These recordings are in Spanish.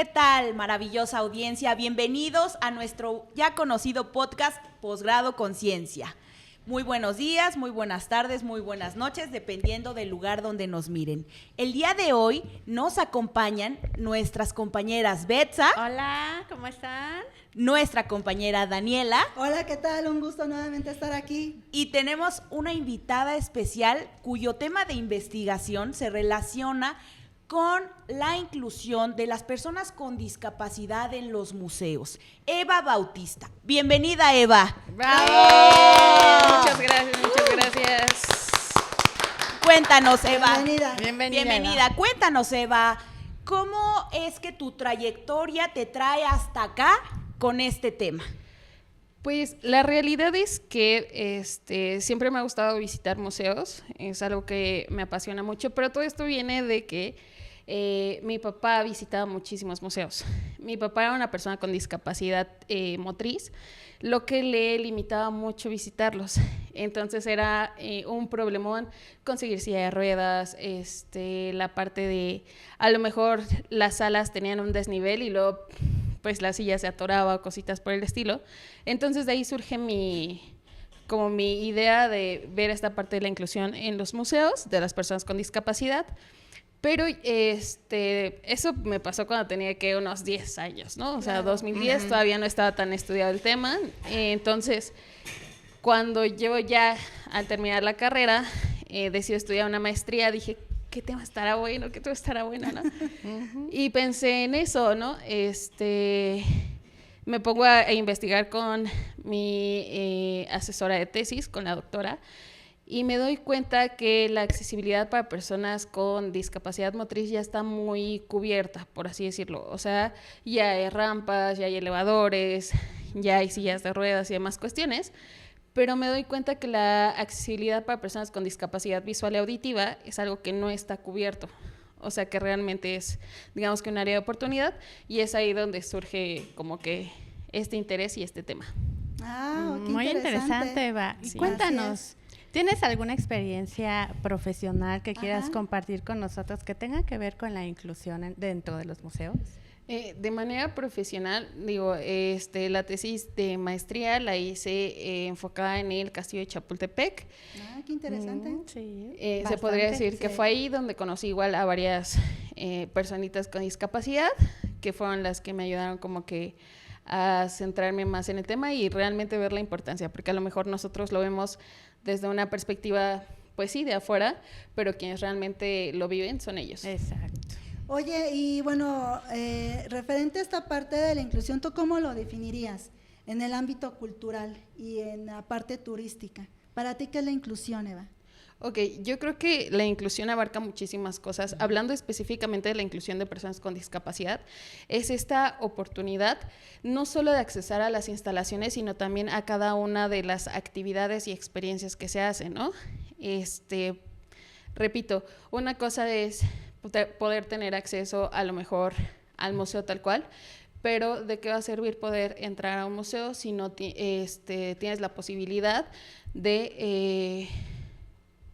¿Qué tal, maravillosa audiencia? Bienvenidos a nuestro ya conocido podcast Posgrado Conciencia. Muy buenos días, muy buenas tardes, muy buenas noches, dependiendo del lugar donde nos miren. El día de hoy nos acompañan nuestras compañeras Betsa. Hola, ¿cómo están? Nuestra compañera Daniela. Hola, ¿qué tal? Un gusto nuevamente estar aquí. Y tenemos una invitada especial cuyo tema de investigación se relaciona con la inclusión de las personas con discapacidad en los museos. Eva Bautista. Bienvenida, Eva. ¡Bravo! Muchas gracias. Cuéntanos, Eva. Bienvenida. Eva. Cuéntanos, Eva, ¿cómo es que tu trayectoria te trae hasta acá con este tema? Pues la realidad es que siempre me ha gustado visitar museos, es algo que me apasiona mucho, pero todo esto viene de que mi papá visitaba muchísimos museos. Mi papá era una persona con discapacidad motriz, lo que le limitaba mucho visitarlos. Entonces era un problemón conseguir silla de ruedas, la parte de, a lo mejor las salas tenían un desnivel y luego pues la silla se atoraba o cositas por el estilo. Entonces de ahí surge mi idea de ver esta parte de la inclusión en los museos de las personas con discapacidad. Pero eso me pasó cuando tenía que unos 10 años, ¿no? O sea, 2010 todavía no estaba tan estudiado el tema. Entonces, cuando yo ya, al terminar la carrera, decidí estudiar una maestría, dije, ¿qué tema estará bueno? ¿Qué tema estará bueno, no? Y pensé en eso, ¿no? Me pongo a investigar con mi asesora de tesis, con la doctora, y me doy cuenta que la accesibilidad para personas con discapacidad motriz ya está muy cubierta, por así decirlo. O sea, ya hay rampas, ya hay elevadores, ya hay sillas de ruedas y demás cuestiones, pero me doy cuenta que la accesibilidad para personas con discapacidad visual y auditiva es algo que no está cubierto. O sea, que realmente es, digamos que un área de oportunidad, y es ahí donde surge como que este interés y este tema. Muy interesante, Eva. Sí. Cuéntanos, ¿tienes alguna experiencia profesional que quieras compartir con nosotros que tenga que ver con la inclusión dentro de los museos? De manera profesional, la tesis de maestría la hice enfocada en el castillo de Chapultepec. Qué interesante. Sí, se podría decir que fue ahí donde conocí igual a varias personitas con discapacidad, que fueron las que me ayudaron como que a centrarme más en el tema y realmente ver la importancia, porque a lo mejor nosotros lo vemos desde una perspectiva, pues sí, de afuera, pero quienes realmente lo viven son ellos. Exacto. Oye, y bueno, referente a esta parte de la inclusión, ¿tú cómo lo definirías en el ámbito cultural y en la parte turística? ¿Para ti qué es la inclusión, Eva? Ok, yo creo que la inclusión abarca muchísimas cosas. Hablando específicamente de la inclusión de personas con discapacidad, es esta oportunidad no solo de accesar a las instalaciones, sino también a cada una de las actividades y experiencias que se hacen, ¿no? Repito, una cosa es poder tener acceso a lo mejor al museo tal cual, pero ¿de qué va a servir poder entrar a un museo si no tienes la posibilidad de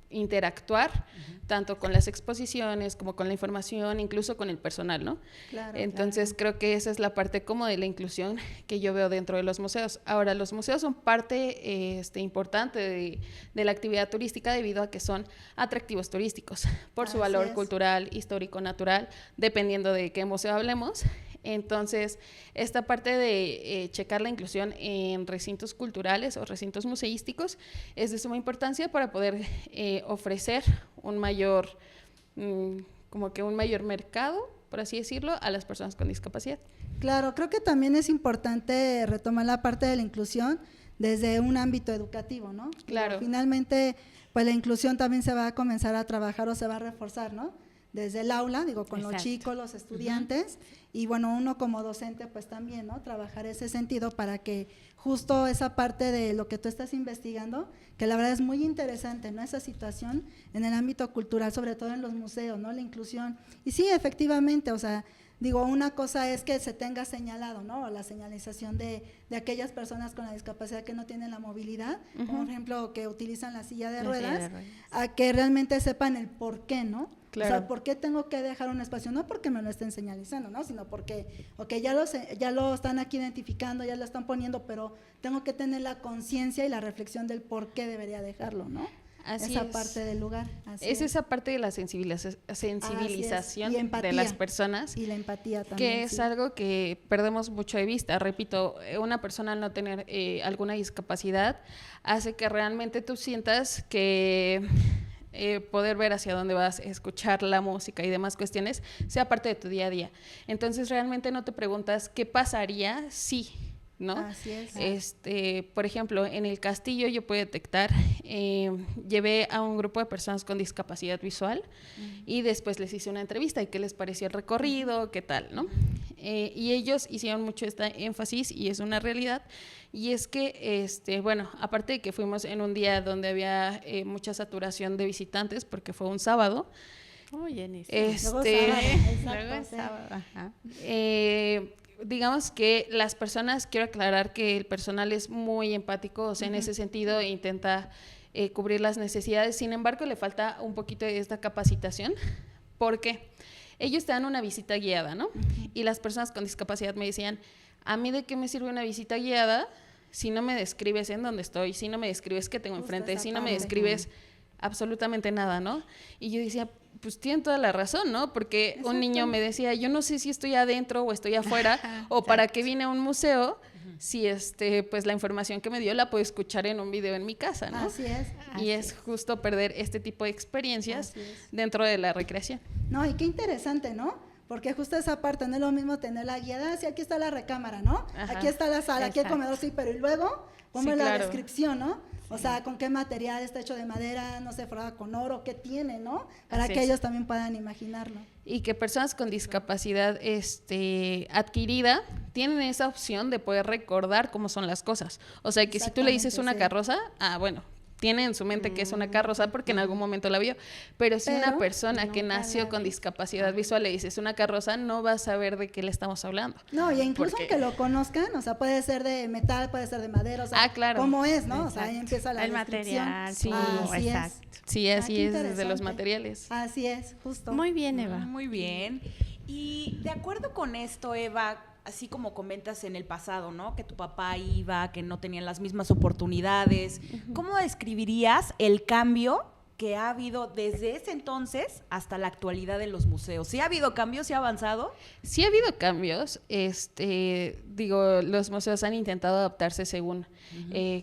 interactuar tanto con las exposiciones como con la información, incluso con el personal, ¿no? Claro, Entonces creo que esa es la parte como de la inclusión que yo veo dentro de los museos. Ahora, los museos son parte importante de la actividad turística debido a que son atractivos turísticos por su valor cultural, histórico, natural, dependiendo de qué museo hablemos. Entonces, esta parte de checar la inclusión en recintos culturales o recintos museísticos es de suma importancia para poder ofrecer un mayor mercado, por así decirlo, a las personas con discapacidad. Claro, creo que también es importante retomar la parte de la inclusión desde un ámbito educativo, ¿no? Claro. Finalmente, pues la inclusión también se va a comenzar a trabajar o se va a reforzar, ¿no? Desde el aula, con los chicos, los estudiantes, y bueno, uno como docente pues también, ¿no? Trabajar ese sentido para que justo esa parte de lo que tú estás investigando, que la verdad es muy interesante, ¿no? Esa situación en el ámbito cultural, sobre todo en los museos, ¿no? La inclusión. Y sí, efectivamente, o sea, una cosa es que se tenga señalado, ¿no? La señalización de aquellas personas con la discapacidad que no tienen la movilidad, como por ejemplo que utilizan la silla de ruedas, a que realmente sepan el por qué, ¿no? Claro. O sea, ¿por qué tengo que dejar un espacio? No porque me lo estén señalizando, ¿no? Sino porque, ya lo están aquí identificando, ya lo están poniendo, pero tengo que tener la conciencia y la reflexión del por qué debería dejarlo, ¿no? Así esa es. parte del lugar. Así es esa parte de la sensibilización de las personas. Y la empatía también. Que es algo que perdemos mucho de vista. Repito, una persona al no tener alguna discapacidad hace que realmente tú sientas que poder ver hacia dónde vas, escuchar la música y demás cuestiones, sea parte de tu día a día. Entonces realmente no te preguntas qué pasaría si, ¿no? Así es. Por ejemplo, en el castillo yo puedo detectar, llevé a un grupo de personas con discapacidad visual y después les hice una entrevista y qué les pareció el recorrido, qué tal, ¿no? Y ellos hicieron mucho este énfasis y es una realidad, y es que, bueno, aparte de que fuimos en un día donde había mucha saturación de visitantes porque fue un sábado. Luego es sábado. Ajá. Digamos que las personas, quiero aclarar que el personal es muy empático, o sea, en ese sentido intenta cubrir las necesidades, sin embargo le falta un poquito de esta capacitación, porque ellos te dan una visita guiada, ¿no? Y las personas con discapacidad me decían, ¿a mí de qué me sirve una visita guiada si no me describes en dónde estoy, si no me describes qué tengo enfrente, si no me describes absolutamente nada, ¿no? Y yo decía, pues tienen toda la razón, ¿no? Porque Exacto. un niño me decía, yo no sé si estoy adentro o estoy afuera, o para qué vine a un museo, si pues la información que me dio la puedo escuchar en un video en mi casa, ¿no? Así es. Y es justo perder este tipo de experiencias dentro de la recreación. No, y qué interesante, ¿no? Porque justo esa parte, no es lo mismo tener la guiada, sí, aquí está la recámara, ¿no? Ajá. Aquí está la sala, aquí el comedor, sí, pero y luego, ¿cómo Sí, es la claro. descripción, no? O sea, con qué material está hecho de madera, no sé, forrada con oro, qué tiene, ¿no? Para Así que es. ellos también puedan imaginarlo. Y que personas con discapacidad adquirida tienen esa opción de poder recordar cómo son las cosas. O sea, que si tú le dices una Exactamente, sí. carroza, bueno, tiene en su mente que es una carroza porque en algún momento la vio. Pero si una persona que nació con discapacidad visual le dices una carroza, no va a saber de qué le estamos hablando. No, y incluso Porque- aunque lo conozcan, o sea, puede ser de metal, puede ser de madera, o sea, claro. cómo es, ¿no? O sea, Exacto. ahí empieza la El descripción. material, Sí. Así es. exacto. Sí, así qué es, desde los interesante. materiales. Así es, justo. Muy bien, Eva. Muy bien. Y de acuerdo con esto, Eva, así como comentas en el pasado, ¿no? Que tu papá iba, que no tenían las mismas oportunidades. ¿Cómo describirías el cambio que ha habido desde ese entonces hasta la actualidad en los museos? ¿Sí ha habido cambios? ¿Sí ha avanzado? Sí ha habido cambios, los museos han intentado adaptarse según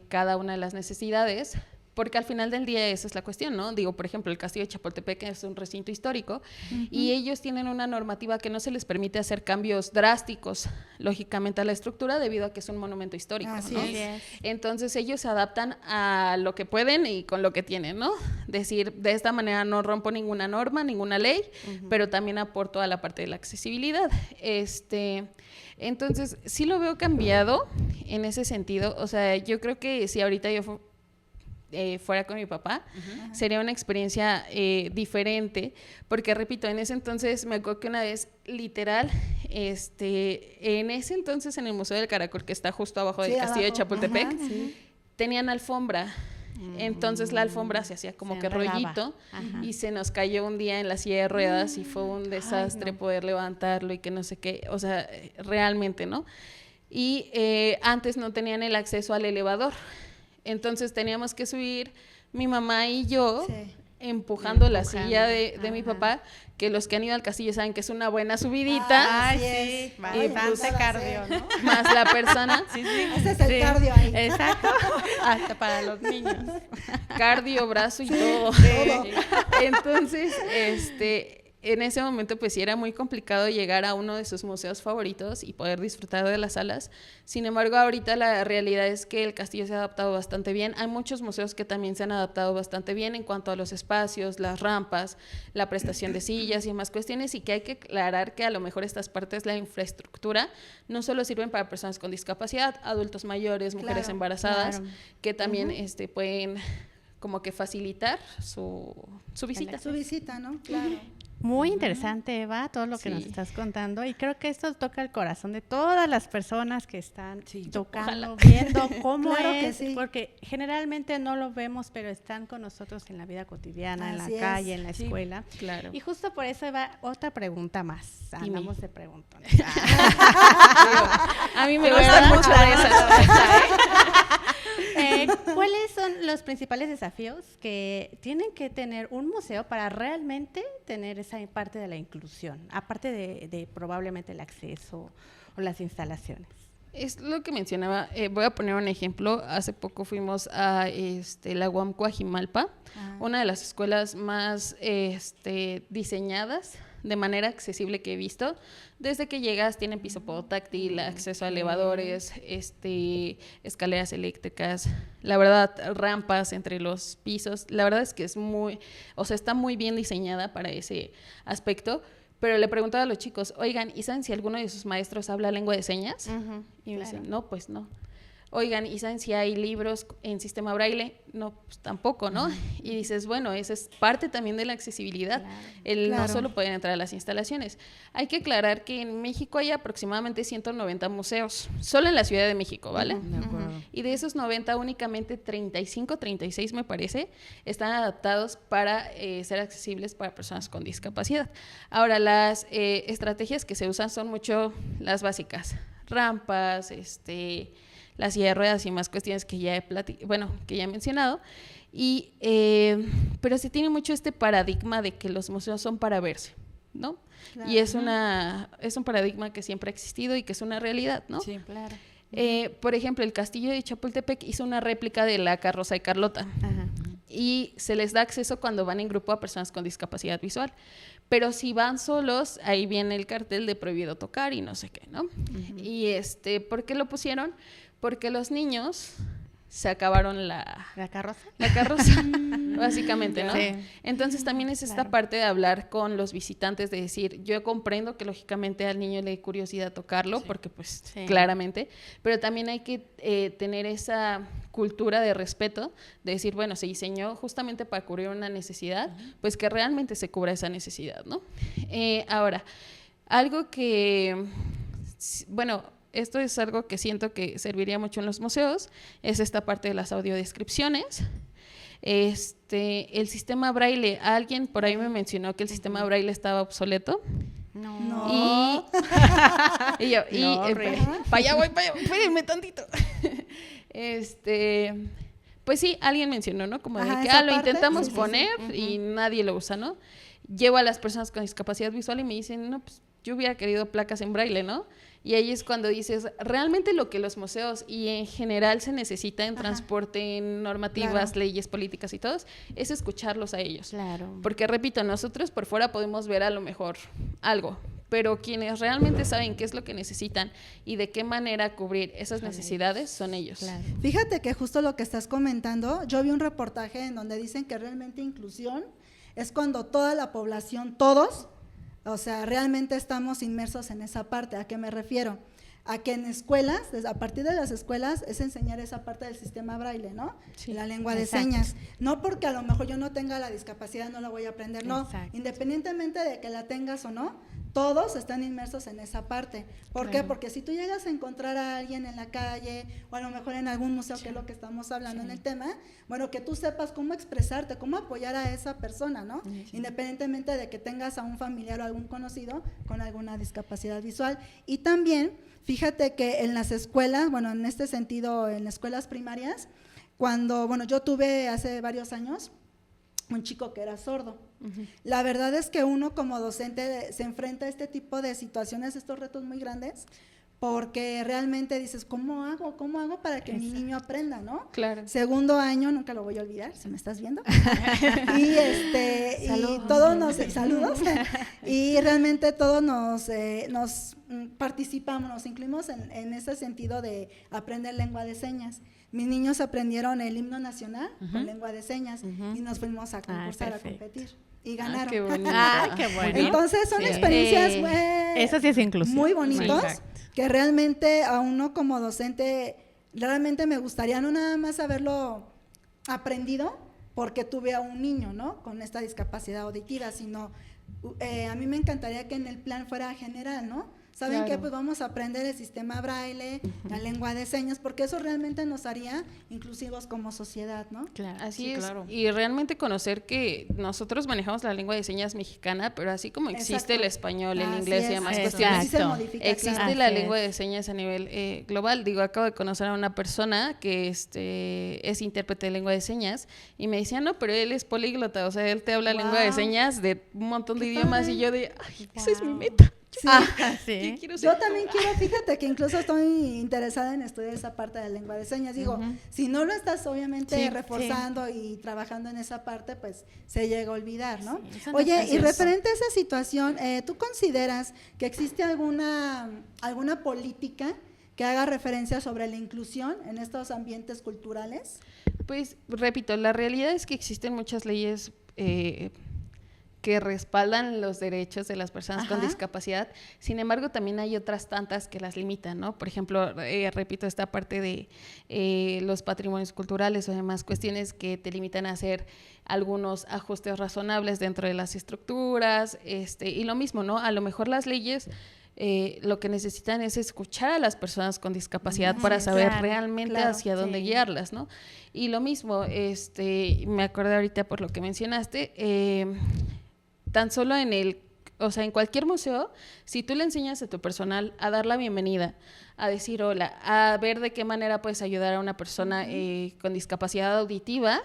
cada una de las necesidades, porque al final del día esa es la cuestión, ¿no? Digo, por ejemplo, el Castillo de Chapultepec es un recinto histórico y ellos tienen una normativa que no se les permite hacer cambios drásticos, lógicamente, a la estructura debido a que es un monumento histórico, Así ¿no? es. Entonces ellos se adaptan a lo que pueden y con lo que tienen, ¿no? Decir, de esta manera no rompo ninguna norma, ninguna ley, pero también aporto a la parte de la accesibilidad. Entonces, sí lo veo cambiado en ese sentido. O sea, yo creo que si ahorita yo fuera con mi papá, sería una experiencia diferente, porque repito, en ese entonces me acuerdo que una vez, literal, en ese entonces en el Museo del Caracol, que está justo abajo del Sí, Castillo de abajo. Chapultepec, Ajá, sí. tenían alfombra. Entonces la alfombra se hacía como Se que enredaba. rollito Ajá. y se nos cayó un día en la silla de ruedas y fue un desastre poder levantarlo y que no sé qué, o sea, realmente, ¿no? Y antes no tenían el acceso al elevador, entonces teníamos que subir mi mamá y yo Sí. empujando la silla de mi Ajá. papá, que los que han ido al castillo saben que es una buena subidita, Así Ay, es. sí, Oye, bastante pues, cardio, ¿no? más la persona. Ese es el cardio ahí. Exacto. Hasta para los niños. Cardio, brazo y todo. Todo. Entonces, en ese momento pues sí era muy complicado llegar a uno de sus museos favoritos y poder disfrutar de las salas. Sin embargo, ahorita la realidad es que el castillo se ha adaptado bastante bien. Hay muchos museos que también se han adaptado bastante bien en cuanto a los espacios, las rampas, la prestación de sillas y demás cuestiones, y que hay que aclarar que a lo mejor estas partes, la infraestructura, no solo sirven para personas con discapacidad, adultos mayores, mujeres Claro, embarazadas, claro. que también pueden como que facilitar su visita. Su visita, ¿no? Claro. Muy interesante, Eva, todo lo que nos estás contando, y creo que esto toca el corazón de todas las personas que están tocando, viendo cómo Claro es, que sí. porque generalmente no lo vemos, pero están con nosotros en la vida cotidiana, en Así la es. calle, en la escuela. Claro. Y justo por eso, Eva, otra pregunta más. Dime. Andamos de preguntones. A mí me ¿Verdad? gusta mucho esa. ¿Cuáles son los principales desafíos que tienen que tener un museo para realmente tener esa parte de la inclusión, aparte de probablemente el acceso o las instalaciones? Es lo que mencionaba, voy a poner un ejemplo. Hace poco fuimos a la UAM Coajimalpa, una de las escuelas más diseñadas de manera accesible que he visto. Desde que llegas tienen piso podotáctil, acceso a elevadores, escaleras eléctricas, la verdad, rampas entre los pisos. La verdad es que es está muy bien diseñada para ese aspecto. Pero le preguntaba a los chicos, oigan, ¿y saben si alguno de sus maestros habla lengua de señas? Y me dicen, no, pues no. Oigan, ¿y saben si hay libros en sistema braille? No, pues tampoco, ¿no? Y dices, bueno, esa es parte también de la accesibilidad, no solo poder entrar a las instalaciones. Hay que aclarar que en México hay aproximadamente 190 museos, solo en la Ciudad de México, ¿vale? Y de esos 90, únicamente 35, 36 me parece, están adaptados para ser accesibles para personas con discapacidad. Ahora, las estrategias que se usan son mucho las básicas, rampas, las silla de ruedas y más cuestiones que ya he mencionado, pero se tiene mucho este paradigma de que los museos son para verse, ¿no? Claro. Y es un paradigma que siempre ha existido y que es una realidad, ¿no? Sí, claro. Por ejemplo, el Castillo de Chapultepec hizo una réplica de la Carroza de Carlota. Y se les da acceso cuando van en grupo a personas con discapacidad visual. Pero si van solos, ahí viene el cartel de prohibido tocar y no sé qué, ¿no? Y ¿por qué lo pusieron? Porque los niños se acabaron la carroza. La carroza, básicamente, ¿no? Sí. Entonces también es esta parte de hablar con los visitantes, de decir, yo comprendo que lógicamente al niño le dé curiosidad tocarlo, porque pues claramente, pero también hay que tener esa cultura de respeto, de decir, bueno, se diseñó justamente para cubrir una necesidad, pues que realmente se cubra esa necesidad, ¿no? Ahora, algo que, esto es algo que siento que serviría mucho en los museos, es esta parte de las audiodescripciones. El sistema braille, alguien por ahí me mencionó que el sistema braille estaba obsoleto. No. Y yo, para allá voy, espérenme tantito. Pues sí, alguien mencionó, ¿no? Como de que lo intentamos poner y nadie lo usa, ¿no? Llevo a las personas con discapacidad visual y me dicen, no, pues yo hubiera querido placas en braille, ¿no? Y ahí es cuando dices, realmente lo que los museos y en general se necesita en transporte, en normativas, leyes, políticas y todos, es escucharlos a ellos. Claro. Porque, repito, nosotros por fuera podemos ver a lo mejor algo, pero quienes realmente saben qué es lo que necesitan y de qué manera cubrir esas necesidades son ellos. Claro. Fíjate que justo lo que estás comentando, yo vi un reportaje en donde dicen que realmente inclusión es cuando toda la población, todos, o sea, realmente estamos inmersos en esa parte. ¿A qué me refiero? A que en escuelas, a partir de las escuelas, es enseñar esa parte del sistema braille, ¿no? Sí, la lengua de señas. No porque a lo mejor yo no tenga la discapacidad, no la voy a aprender, no. Independientemente de que la tengas o no, todos están inmersos en esa parte. ¿Por qué? Porque si tú llegas a encontrar a alguien en la calle o a lo mejor en algún museo, que es lo que estamos hablando en el tema, bueno, que tú sepas cómo expresarte, cómo apoyar a esa persona, ¿no? Independientemente de que tengas a un familiar o algún conocido con alguna discapacidad visual. Y también, fíjate que en las escuelas, bueno, en este sentido, en escuelas primarias, cuando, yo tuve hace varios años un chico que era sordo. La verdad es que uno como docente se enfrenta a este tipo de situaciones, estos retos muy grandes, porque realmente dices, ¿cómo hago para que mi niño aprenda, no? Claro. Segundo año, nunca lo voy a olvidar, si me estás viendo. Y saludos. Y realmente todos nos participamos, nos incluimos en ese sentido de aprender lengua de señas. Mis niños aprendieron el himno nacional con lengua de señas y nos fuimos a concursar, a competir. Y ganaron. Qué bonito. Qué bueno. Entonces son experiencias eso sí es inclusivo. muy bonitos, que realmente a uno como docente, realmente me gustaría no nada más haberlo aprendido porque tuve a un niño, ¿no? Con esta discapacidad auditiva, sino a mí me encantaría que en el plan fuera general, ¿no? ¿Saben Claro. qué? Pues vamos a aprender el sistema braille, la lengua de señas, porque eso realmente nos haría inclusivos como sociedad, ¿no? Claro. Así Sí, es, claro. y realmente conocer que nosotros manejamos la lengua de señas mexicana, pero así como existe Exacto. el español, el Así inglés y es, demás exacto. cuestiones, sí se modifica, existe claro. la Así lengua es. de señas a nivel global. Digo, acabo de conocer a una persona que es intérprete de lengua de señas y me decía, no, pero él es políglota, o sea, él te habla lengua de Wow. señas de un montón de Qué idiomas padre. y yo de, ay, esa es mi Wow. meta. Sí. Sí. Yo quiero ser Yo también quiero, fíjate que incluso estoy interesada en estudiar esa parte de la lengua de señas. Digo, si no lo estás obviamente Sí, reforzando y trabajando en esa parte, pues se llega a olvidar, ¿no? Sí, eso no Oye, es y fácil. referente a esa situación, ¿tú consideras que existe alguna política que haga referencia sobre la inclusión en estos ambientes culturales? Pues repito, la realidad es que existen muchas leyes que respaldan los derechos de las personas con Ajá. discapacidad, sin embargo también hay otras tantas que las limitan, ¿no? Por ejemplo, repito, esta parte de los patrimonios culturales o demás cuestiones que te limitan a hacer algunos ajustes razonables dentro de las estructuras, y lo mismo, ¿no? A lo mejor las leyes lo que necesitan es escuchar a las personas con discapacidad para saber claro, realmente claro, hacia dónde sí. guiarlas, ¿no? Y lo mismo, me acordé ahorita por lo que mencionaste, tan solo o sea, en cualquier museo, si tú le enseñas a tu personal a dar la bienvenida, a decir hola, a ver de qué manera puedes ayudar a una persona con discapacidad auditiva,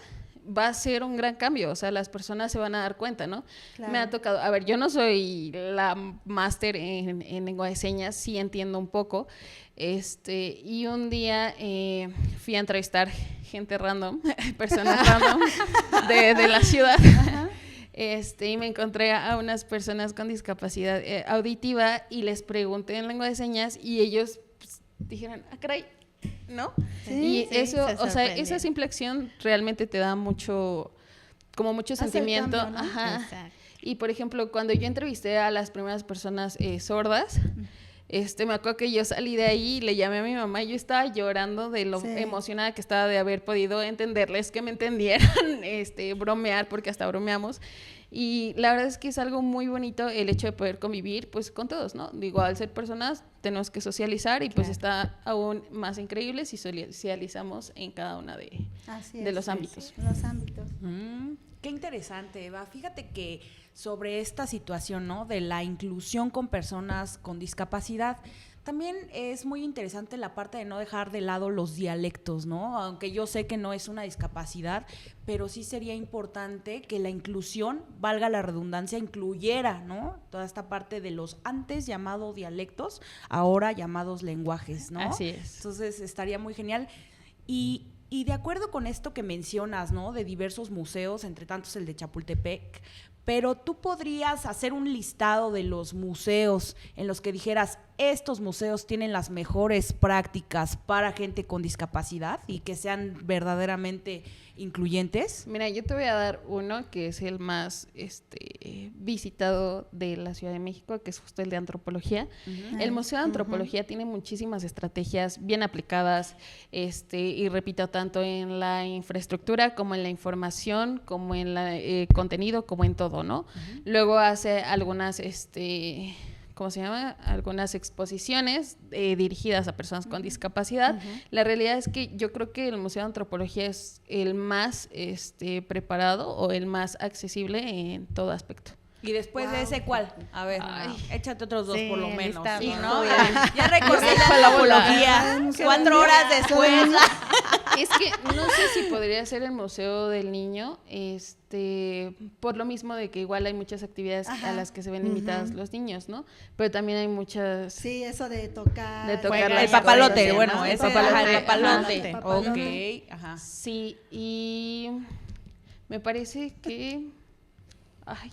va a ser un gran cambio, o sea, las personas se van a dar cuenta, ¿no? Claro. Me ha tocado, a ver, yo no soy la máster en lengua de señas, sí entiendo un poco, y un día fui a entrevistar gente random, personas random de la ciudad, y me encontré a unas personas con discapacidad auditiva y les pregunté en lengua de señas y ellos pues, dijeron, ah, caray, ¿no? Sí, y sí, eso, se o sea, sorprenden. esa simple acción realmente te da mucho Hace el sentimiento. cambio, ¿no? Ajá. Exacto. Y por ejemplo, cuando yo entrevisté a las primeras personas sordas, me acuerdo que yo salí de ahí y le llamé a mi mamá y yo estaba llorando de lo Sí. emocionada que estaba de haber podido entenderles, que me entendieran, bromear, porque hasta bromeamos. Y la verdad es que es algo muy bonito el hecho de poder convivir pues con todos, ¿no? Digo, al ser personas tenemos que socializar y pues Claro. está aún más increíble si socializamos en cada una Así de es, los sí, ámbitos. sí, los ámbitos. Qué interesante, Eva. Fíjate que sobre esta situación, ¿no? De la inclusión con personas con discapacidad, también es muy interesante la parte de no dejar de lado los dialectos, ¿no? Aunque yo sé que no es una discapacidad, pero sí sería importante que la inclusión, valga la redundancia, incluyera, ¿no? Toda esta parte de los antes llamados dialectos, ahora llamados lenguajes, ¿no? Así es. Entonces estaría muy genial. Y de acuerdo con esto que mencionas, ¿no? De diversos museos, entre tantos el de Chapultepec, pero tú podrías hacer un listado de los museos en los que dijeras, estos museos tienen las mejores prácticas para gente con discapacidad y que sean verdaderamente incluyentes. Mira, yo te voy a dar uno que es el más visitado de la Ciudad de México, que es justo el de antropología. El Museo de Antropología tiene muchísimas estrategias bien aplicadas, y repito, tanto en la infraestructura como en la información, como en el contenido, como en todo, ¿no? Luego hace algunas, ¿cómo se llama? Algunas exposiciones dirigidas a personas con discapacidad. La realidad es que yo creo que el Museo de Antropología es el más preparado o el más accesible en todo aspecto. Y después de ese, ¿cuál? A ver, échate otros dos Sí, por lo el menos. listado. Sí, ¿no? Híjole. Ya recordé Híjole, la bola. antropología. 4 horas después. Es que no sé si podría ser el Museo del Niño, por lo mismo de que igual hay muchas actividades Ajá. a las que se ven limitadas los niños, ¿no? Pero también hay muchas... Sí, eso de tocar. De tocar Juega las el papalote, cosas, bueno, ¿no? ese El papalote, ajá, el papalote. ajá. Ok, ajá. Sí, y me parece que... Ay,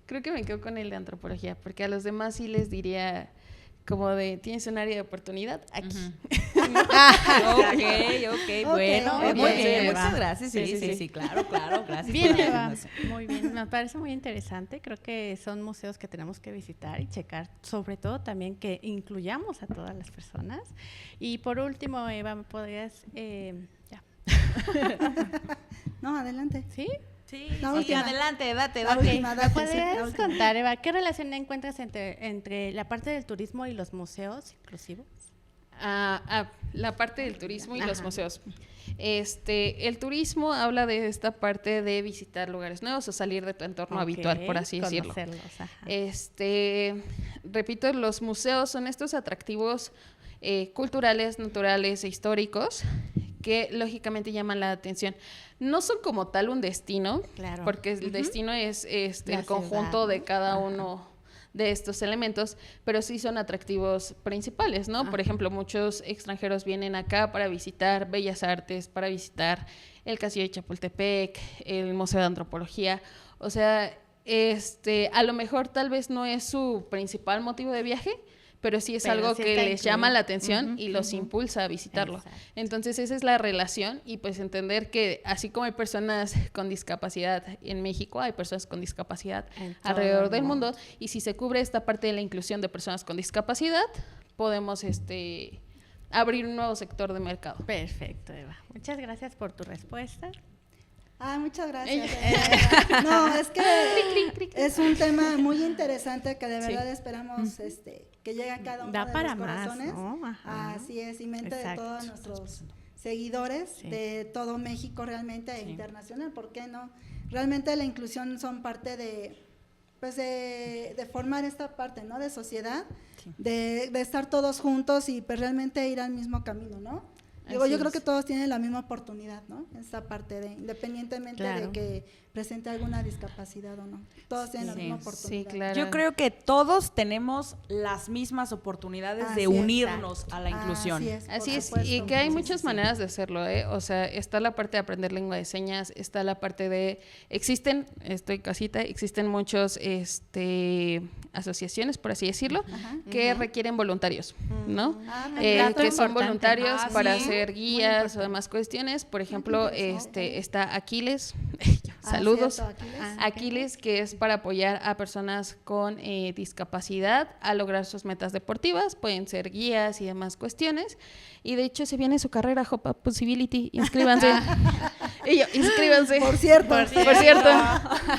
creo que me quedo con el de antropología, porque a los demás sí les diría como de, ¿tienes un área de oportunidad? Aquí. Ok, bueno, ok. muy bien, Eva. muchas gracias. Sí, Sí, sí, sí, sí, claro, gracias. Bien, por la Eva. recomendación. Muy bien. Me parece muy interesante. Creo que son museos que tenemos que visitar y checar. Sobre todo también que incluyamos a todas las personas. Y por último, Eva, ¿me podrías...? Ya. No, adelante. ¿Sí? Sí, La sí, última. adelante, date. La última, ¿Me date, sí, podrías la última. contar, Eva, qué relación encuentras entre la parte del turismo y los museos inclusivos? La parte del turismo y los Ajá. museos. El turismo habla de esta parte de visitar lugares nuevos o salir de tu entorno Ok, habitual, por así decirlo. conocerlos, ajá. Repito, los museos son estos atractivos culturales, naturales e históricos que lógicamente llaman la atención. No son como tal un destino, Claro. porque el destino es La el conjunto ciudad, de ¿no? cada Ajá. uno de estos elementos, pero sí son atractivos principales, ¿no? Por Ajá. ejemplo, muchos extranjeros vienen acá para visitar Bellas Artes, para visitar el Castillo de Chapultepec, el Museo de Antropología. O sea, a lo mejor tal vez no es su principal motivo de viaje, pero sí es Pero algo sí que está les llama incluido. la atención Ujú, y los ujú. impulsa a visitarlo. Exacto. Entonces esa es la relación y pues entender que así como hay personas con discapacidad en México, hay personas con discapacidad En todo alrededor el del mundo mundo. y si se cubre esta parte de la inclusión de personas con discapacidad, podemos abrir un nuevo sector de mercado. Perfecto, Eva. Muchas gracias por tu respuesta. Muchas gracias. No, es que es un tema muy interesante que de verdad esperamos que llegue a cada uno Da de para los más, corazones. ¿no? Ajá. Así es, y mente Exacto. de todos nuestros seguidores Sí. de todo México realmente e Sí. internacional, ¿por qué no? Realmente la inclusión son parte de pues de formar esta parte, ¿no? De sociedad, de estar todos juntos y pues realmente ir al mismo camino, ¿no? Digo, Así yo creo es. que todos tienen la misma oportunidad, ¿no? Esta parte de, independientemente de Claro. que presente alguna discapacidad o no, todos tienen la Sí. misma Sí, oportunidad. Sí, claro. Yo creo que todos tenemos las mismas oportunidades Así de es, unirnos a la inclusión. Así es, por Así es, supuesto. y que hay Sí, muchas sí, sí. maneras de hacerlo, ¿eh? O sea, está la parte de aprender lengua de señas, está la parte de, existen muchos, asociaciones, por así decirlo, Ajá. que requieren voluntarios, ¿no? dato Que son importante. voluntarios para sí, hacer muy guías o importante. demás cuestiones. Por ejemplo, interesante. está Aquiles, Ah, saludos. cierto, Aquiles. Aquiles, que es para apoyar a personas con discapacidad a lograr sus metas deportivas, pueden ser guías y demás cuestiones. Y de hecho se viene su carrera Hope Up Possibility, inscríbanse. Y yo, inscríbanse. Por cierto. Por cierto,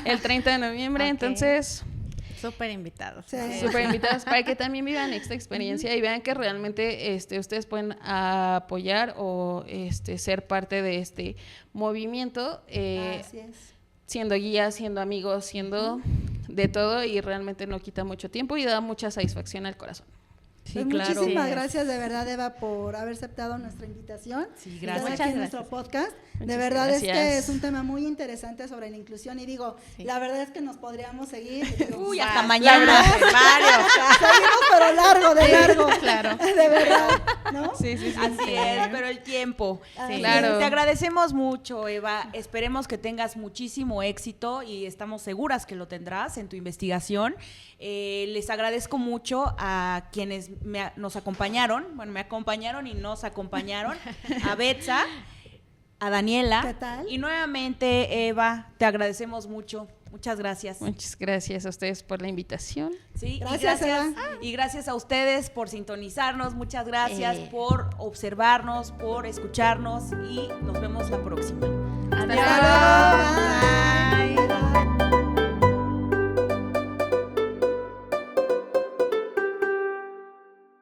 el 30 de noviembre, Ok. entonces Súper invitados. Sí. súper invitados para que también vivan esta experiencia y vean que realmente ustedes pueden apoyar o ser parte de este movimiento, Así es. siendo guías, siendo amigos, siendo de todo y realmente no quita mucho tiempo y da mucha satisfacción al corazón. Sí, Pues claro. muchísimas Sí. gracias de verdad, Eva, por haber aceptado nuestra invitación. Sí, Estar gracias. aquí Muchas en nuestro gracias. podcast. De Muchas verdad es que gracias. es un tema muy interesante sobre la inclusión y digo, Sí. la verdad es que nos podríamos seguir. Uy, hasta mañana. Varios. Seguimos, pero largo, de largo. claro. De verdad, ¿no? Sí, sí, sí. Así es, pero el tiempo. Sí. Claro. Te agradecemos mucho, Eva. Esperemos que tengas muchísimo éxito y estamos seguras que lo tendrás en tu investigación. Les agradezco mucho a quienes nos acompañaron, bueno, me acompañaron y nos acompañaron, a Betsa, a Daniela. ¿Qué tal? Y nuevamente, Eva, te agradecemos mucho. Muchas gracias. Muchas gracias a ustedes por la invitación. Sí, Gracias, Eva. y gracias a ustedes por sintonizarnos, muchas gracias por observarnos, por escucharnos y nos vemos la próxima. Hasta luego. Bye.